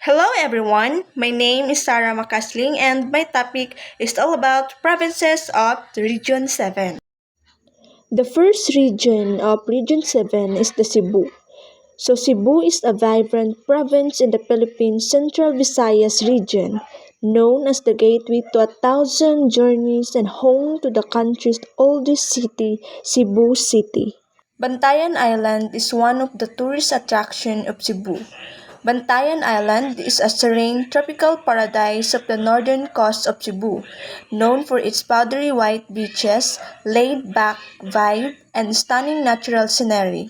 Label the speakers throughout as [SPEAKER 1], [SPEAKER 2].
[SPEAKER 1] Hello everyone, my name is Sarah Makasling and my topic is all about provinces of the Region 7.
[SPEAKER 2] The first region of Region 7 is the Cebu. So Cebu is a vibrant province in the Philippines Central Visayas region, known as the gateway to 1,000 journeys and home to the country's oldest city, Cebu City.
[SPEAKER 1] Bantayan Island is one of the tourist attractions of Cebu. Bantayan Island is a serene tropical paradise of the northern coast of Cebu, known for its powdery white beaches, laid-back vibe, and stunning natural scenery.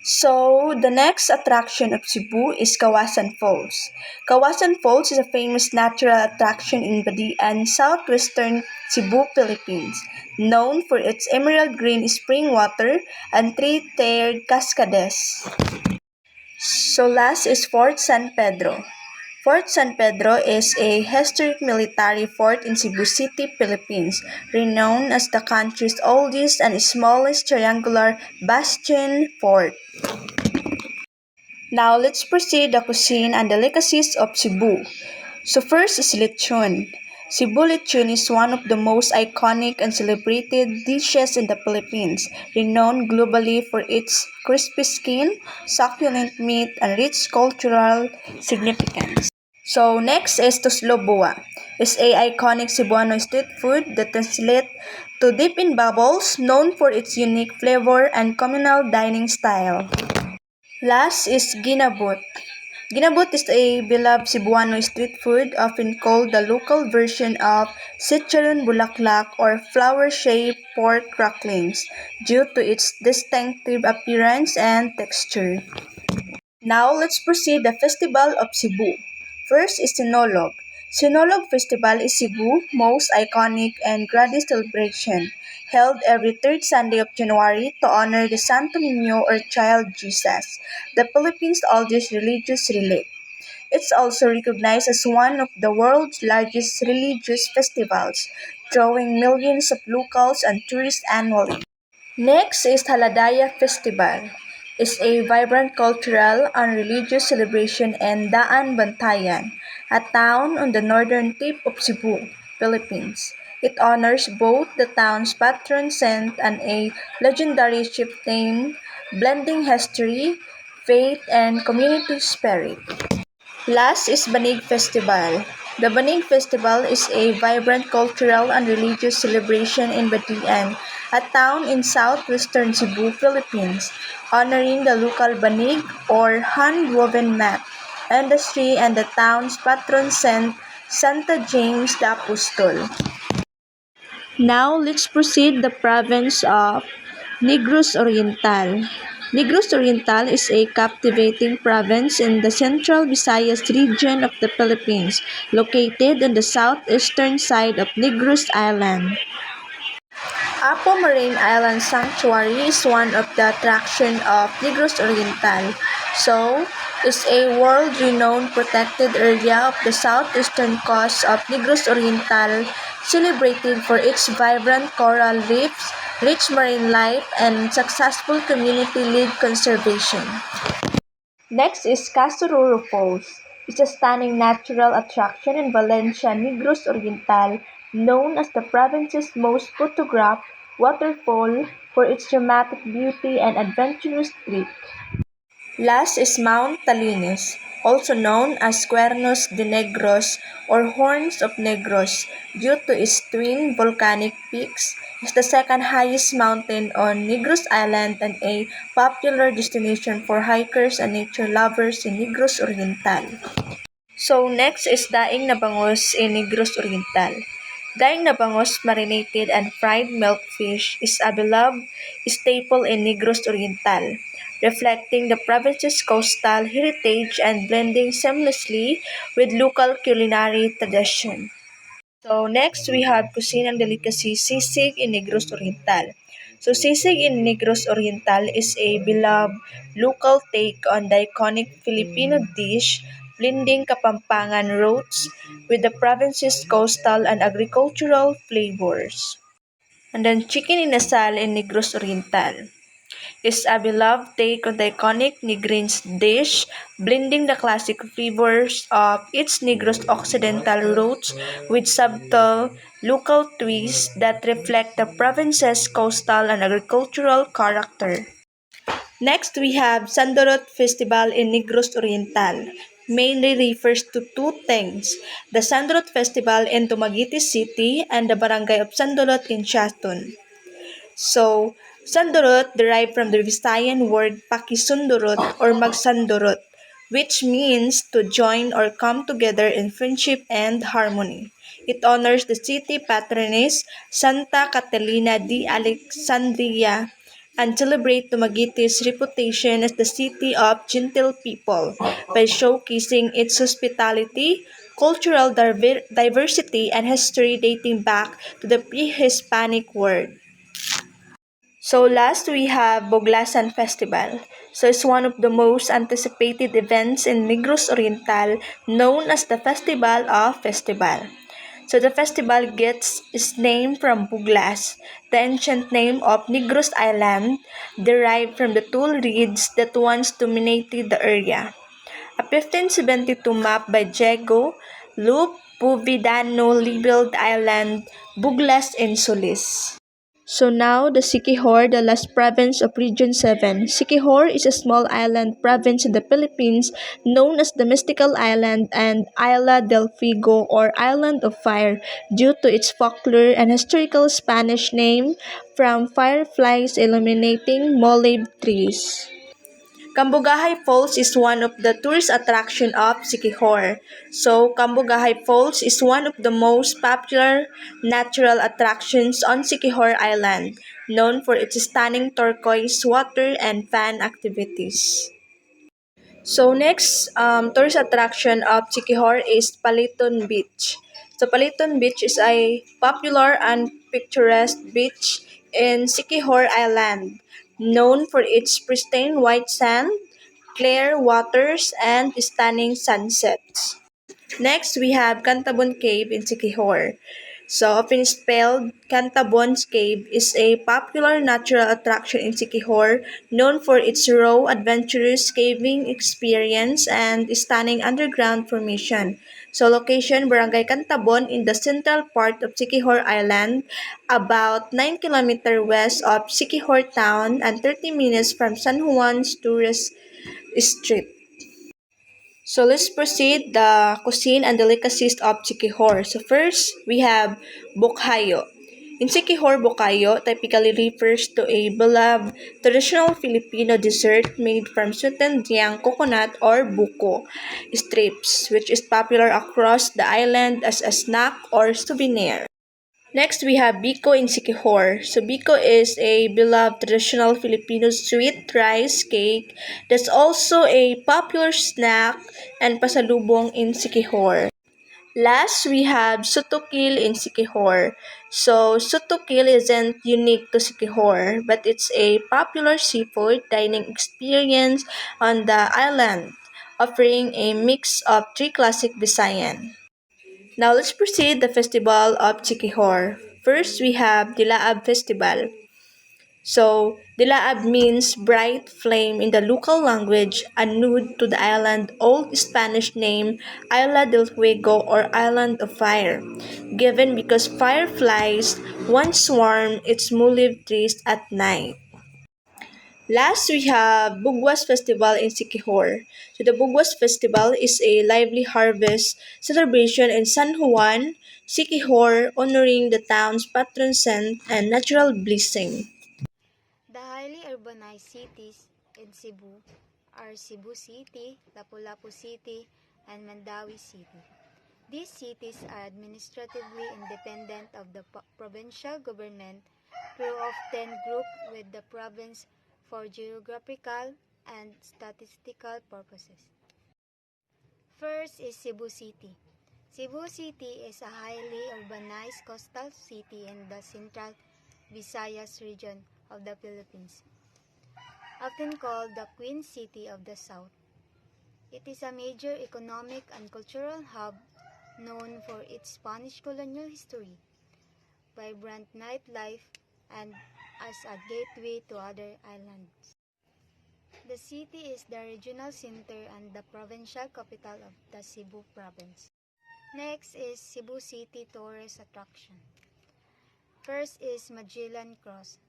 [SPEAKER 1] So, the next attraction of Cebu is Kawasan Falls. Kawasan Falls is a famous natural attraction in Badian, southwestern Cebu, Philippines, known for its emerald green spring water and three-tiered cascades. So last is Fort San Pedro. Fort San Pedro is a historic military fort in Cebu City, Philippines, renowned as the country's oldest and smallest triangular bastion fort. Now let's proceed the cuisine and delicacies of Cebu. So first is lechon. Cebu lechon is one of the most iconic and celebrated dishes in the Philippines, renowned globally for its crispy skin, succulent meat, and rich cultural significance. So next is Tusloboa. It's a iconic Cebuano street food that translates to dip in bubbles, known for its unique flavor and communal dining style. Last is ginabot. Ginabot is a beloved Cebuano street food, often called the local version of Chicharon Bulaklak or flower-shaped pork cracklings, due to its distinctive appearance and texture. Now let's proceed the Festival of Cebu. First is Sinolog. Sinolog Festival is Cebu's most iconic and grandest celebration, held every third Sunday of January to honor the Santo Niño or Child Jesus, the Philippines' oldest religious relic. It's also recognized as one of the world's largest religious festivals, drawing millions of locals and tourists annually. Next is Haladaya Festival. It's a vibrant cultural and religious celebration in Daan Bantayan, a town on the northern tip of Cebu, Philippines. It honors both the town's patron saint and a legendary chieftain, blending history, faith, and community spirit. Last is Banig Festival. The Banig Festival is a vibrant cultural and religious celebration in Batian, a town in southwestern Cebu, Philippines, honoring the local banig or hand-woven mat industry and the town's patron saint, Santa James the Apostol.
[SPEAKER 2] Now let's proceed the province of Negros Oriental. Negros Oriental is a captivating province in the central Visayas region of the Philippines, located on the southeastern side of Negros Island.
[SPEAKER 1] Apo Marine Island Sanctuary is one of the attractions of Negros Oriental. So, is a world-renowned protected area of the southeastern coast of Negros Oriental, celebrated for its vibrant coral reefs, rich marine life, and successful community-led conservation. Next is Casururo Falls. It's a stunning natural attraction in Valencia, Negros Oriental, known as the province's most photographed waterfall for its dramatic beauty and adventurous trip. Last is Mount Talinis, also known as Cuernos de Negros or Horns of Negros, due to its twin volcanic peaks, is the second highest mountain on Negros Island and a popular destination for hikers and nature lovers in Negros Oriental. So next is Daing na Bangus in Negros Oriental. Daing na Bangus marinated and fried milkfish is a beloved staple in Negros Oriental, reflecting the province's coastal heritage and blending seamlessly with local culinary tradition. So next we have cuisine and delicacy sisig in Negros Oriental. So sisig in Negros Oriental is a beloved local take on the iconic Filipino dish, blending Kapampangan roots with the province's coastal and agricultural flavors. And then chicken inasal in Negros Oriental. is a beloved take on the iconic Negrin's dish, blending the classic flavors of its Negros Occidental roots with subtle local twists that reflect the province's coastal and agricultural character. Next, we have Sandorot Festival in Negros Oriental. Mainly refers to two things, the Sandorot Festival in Dumaguete City and the Barangay of Sandorot in Shatun. So, Sandurot derived from the Visayan word pakisundurot or magsandurot, which means to join or come together in friendship and harmony. It honors the city patroness Santa Catalina de Alexandria and celebrate Dumaguete's reputation as the city of gentle people by showcasing its hospitality, cultural diversity, and history dating back to the pre-Hispanic world. So last we have Boglasan Festival. So it's one of the most anticipated events in Negros Oriental known as the Festival of Festival. So the festival gets its name from Buglas, the ancient name of Negros Island, derived from the tule reeds that once dominated the area. A 1572 map by Diego Lup Puvidano labeled the island Buglas Insulis. So now the Siquijor, the last province of Region 7. Siquijor is a small island province in the Philippines known as the Mystical Island and Isla del Figo or Island of Fire due to its folklore and historical Spanish name from fireflies illuminating molive trees. Cambugahay Falls is one of the tourist attraction of Siquijor. So, Cambugahay Falls is one of the most popular natural attractions on Siquijor Island, known for its stunning turquoise water and fan activities. So next tourist attraction of Siquijor is Paliton Beach. So Paliton Beach is a popular and picturesque beach in Siquijor Island, known for its pristine white sand, clear waters, and stunning sunsets. Next, we have Cantabon Cave in Siquijor. So, often spelled Cantabon's Cave is a popular natural attraction in Siquijor, known for its raw, adventurous caving experience and stunning underground formation. So, location Barangay Cantabon in the central part of Siquijor Island, about 9 kilometers west of Siquijor town and 30 minutes from San Juan's tourist street. So let's proceed the cuisine and delicacies of Siquijor. So first, we have Bokhayo. In Siquijor, Bokhayo typically refers to a beloved traditional Filipino dessert made from sweetened young coconut or buko strips, which is popular across the island as a snack or souvenir. Next, we have Biko in Siquijor. So, Biko is a beloved traditional Filipino sweet rice cake that's also a popular snack and pasalubong in Siquijor. Last, we have Sutukil in Siquijor. So, Sutukil isn't unique to Siquijor, but it's a popular seafood dining experience on the island, offering a mix of three classic Visayan. Now let's proceed the festival of Chiquihor. First, we have Dilaab Festival. So, Dilaab means bright flame in the local language, a nod to the island old Spanish name Isla del Fuego or Island of Fire, given because fireflies once swarm its molive trees at night. Last, we have Bugwas Festival in Siquijor. So, the Bugwas Festival is a lively harvest celebration in San Juan, Siquijor, honoring the town's patron saint and natural blessing.
[SPEAKER 3] The highly urbanized cities in Cebu are Cebu City, Lapu-Lapu City, and Mandawi City. These cities are administratively independent of the provincial government, though often grouped with the province for geographical and statistical purposes. First is Cebu City. Cebu City is a highly urbanized coastal city in the central Visayas region of the Philippines, often called the Queen City of the South. It is a major economic and cultural hub known for its Spanish colonial history, vibrant nightlife, and as a gateway to other islands. The city is the regional center and the provincial capital of the Cebu province. Next is Cebu City tourist attraction. First is Magellan Cross,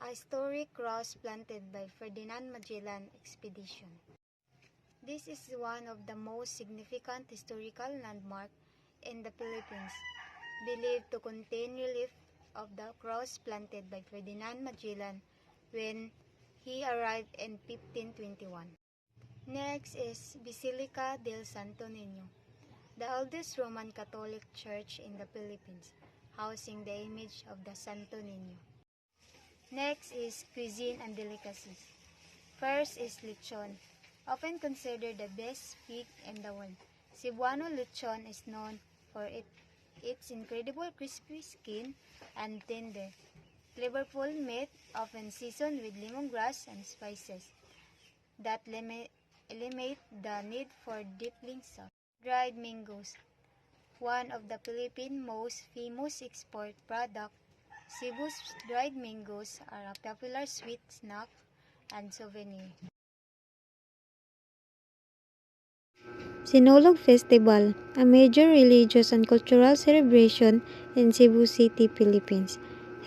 [SPEAKER 3] a historic cross planted by Ferdinand Magellan expedition. This is one of the most significant historical landmarks in the Philippines, believed to contain relief of the cross planted by Ferdinand Magellan when he arrived in 1521. Next is Basilica del Santo Niño, the oldest Roman Catholic church in the Philippines, housing the image of the Santo Niño. Next is cuisine and delicacies. First is lechon, often considered the best pig in the world. Cebuano lechon is known for its incredible crispy skin and tender, flavorful meat, often seasoned with lemongrass and spices that eliminate the need for dipping sauce. Dried mangoes, one of the Philippines' most famous export products. Cebu's dried mangoes are a popular sweet snack and souvenir.
[SPEAKER 4] Sinulog Festival, a major religious and cultural celebration in Cebu City, Philippines,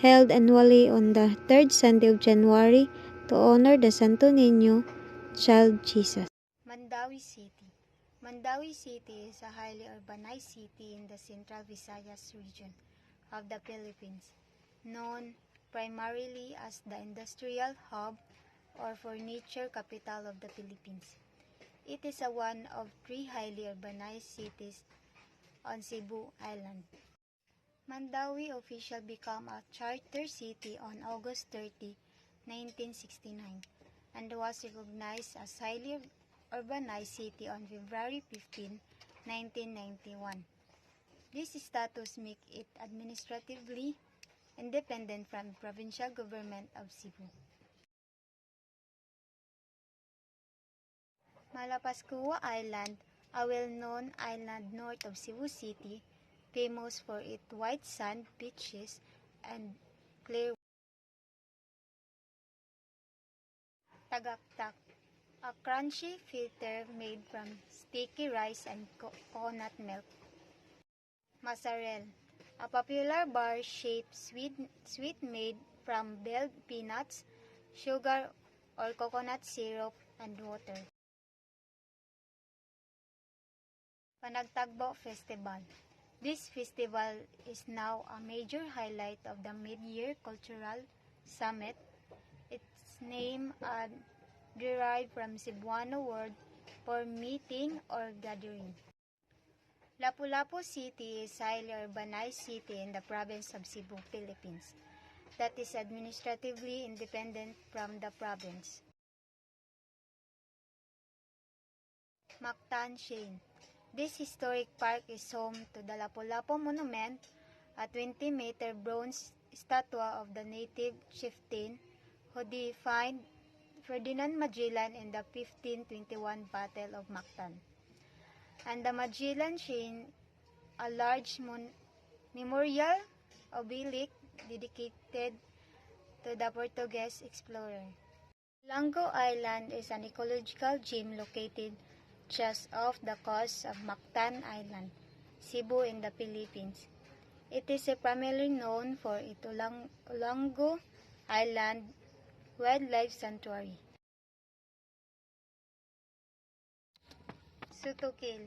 [SPEAKER 4] held annually on the third Sunday of January to honor the Santo Niño, Child Jesus.
[SPEAKER 3] Mandawi City. Mandawi City is a highly urbanized city in the Central Visayas region of the Philippines, known primarily as the industrial hub or furniture capital of the Philippines. It is one of 3 highly urbanized cities on Cebu Island. Mandawi officially became a charter city on August 30, 1969, and was recognized as highly urbanized city on February 15, 1991. This status makes it administratively independent from the provincial government of Cebu. Malapascua Island, a well-known island north of Cebu City, famous for its white sand beaches and clear Tagaktak, a crunchy fritter made from sticky rice and coconut milk. Mozzarella, a popular bar-shaped sweet made from boiled peanuts, sugar or coconut syrup, and water. Panagtagbo Festival. This festival is now a major highlight of the mid-year cultural summit. Its name derived from Cebuano word for meeting or gathering. Lapu-Lapu City is a highly urbanized city in the province of Cebu, Philippines, that is administratively independent from the province. Mactan Shane. This historic park is home to the Lapu-Lapu Monument, a 20-meter bronze statue of the native chieftain who defied Ferdinand Magellan in the 1521 Battle of Mactan, and the Magellan Shrine, a large memorial obelisk dedicated to the Portuguese explorer. Lango Island is an ecological gem located just off the coast of Mactan Island, Cebu in the Philippines. It is primarily known for its Olango Island Wildlife Sanctuary. Sutukil.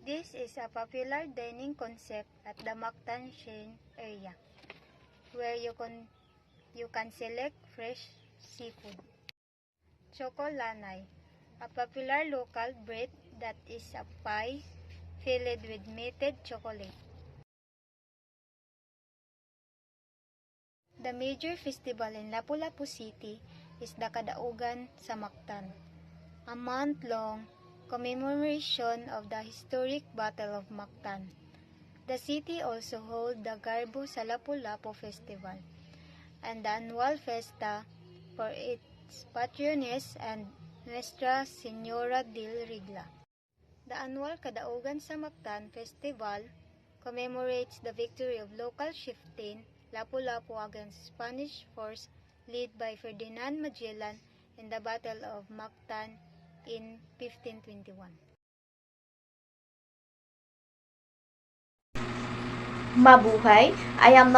[SPEAKER 3] This is a popular dining concept at the Mactan Shrine area, where you can select fresh seafood. Chocolanay, a popular local bread that is a pie filled with melted chocolate. The major festival in Lapu-Lapu City is the Kadaugan sa Mactan, a month-long commemoration of the historic Battle of Mactan. The city also holds the Garbo sa Lapu-Lapu Festival and the annual festa for its patroness and Nuestra Señora del Regla. The annual Kadaugan sa Mactan Festival commemorates the victory of local chieftain Lapu-Lapu against Spanish force led by Ferdinand Magellan in the Battle of Mactan in 1521.
[SPEAKER 5] Mabuhay! I am